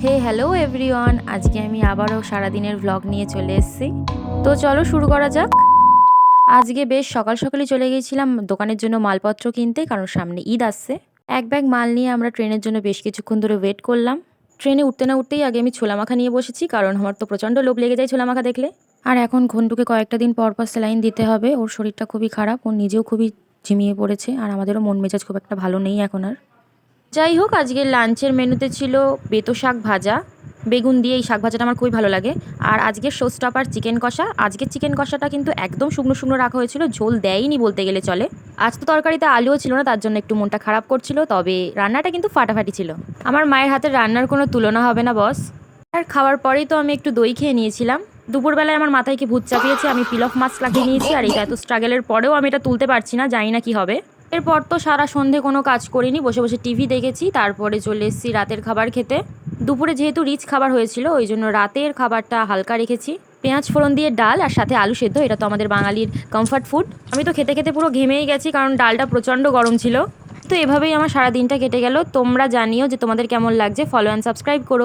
হে hello everyone, আজকে আমি আবারও সারাদিনের ভ্লগ নিয়ে চলে এসেছি। তো চলো শুরু করা যাক। আজকে বেশ সকাল সকালই চলে গিয়েছিলাম দোকানের জন্য মালপত্র কিনতে, কারণ সামনে ঈদ আসছে। এক ব্যাগ মাল নিয়ে আমরা ট্রেনের জন্য বেশ কিছুক্ষণ ধরে ওয়েট করলাম। ট্রেনে উঠতে না উঠতেই আগে আমি ছোলা মাখা নিয়ে বসেছি, কারণ আমার তো প্রচণ্ড লোভ লেগে যায় ছোলা মাখা দেখলে। আর এখন ঘন্টুকে কয়েকটা দিন পর পর স্যালাইন দিতে হবে, ওর শরীরটা খুবই খারাপ, ও নিজেও খুবই ঝিমিয়ে পড়েছে, আর আমাদেরও মন মেজাজ খুব একটা ভালো নেই এখন আর। যাই হোক, আজকের লাঞ্চের মেনুতে ছিল বেতো শাক ভাজা, বেগুন দিয়ে। এই শাক ভাজাটা আমার খুবই ভালো লাগে। আর আজকের শো স্টপার চিকেন কষা। আজকের চিকেন কষাটা কিন্তু একদম শুকনো শুকনো রাখা হয়েছিল, ঝোল দেয়নি বলতে গেলে চলে। আজ তো তরকারিতে আলুও ছিল না, তার জন্য একটু মনটা খারাপ করছিল, তবে রান্নাটা কিন্তু ফাটাফাটি ছিল। আমার মায়ের হাতের রান্নার কোনো তুলনা হবে না বস। আর খাওয়ার পরেই তো আমি একটু দই খেয়ে নিয়েছিলাম। দুপুরবেলায় আমার মাথায় কি ভূত চাপিয়েছে, আমি পিল অফ মাছ লাগিয়ে নিয়েছি, আর এটা এত স্ট্রাগলের পরেও আমি এটা তুলতে পারছি না, জানি না কি হবে। এরপর তো সারা সন্ধে কোনো কাজ করিনি, বসে বসে টিভি দেখেছি। তারপরে চলে এসেছি রাতের খাবার খেতে। দুপুরে যেহেতু রিচ খাবার হয়েছিল, ওই জন্য রাতের খাবারটা হালকা রেখেছি। পেঁয়াজ ফোড়ন দিয়ে ডাল আর সাথে আলু সেদ্ধ, এটা তো আমাদের বাঙালির কমফর্ট ফুড। আমি তো খেতে খেতে পুরো ঘেমেই গেছি, কারণ ডালটা প্রচণ্ড গরম ছিল। তো এভাবেই আমার সারা দিনটা কেটে গেল। তোমরা জানিও যে তোমাদের কেমন লাগছে। ফলো অ্যান্ড সাবস্ক্রাইব করো।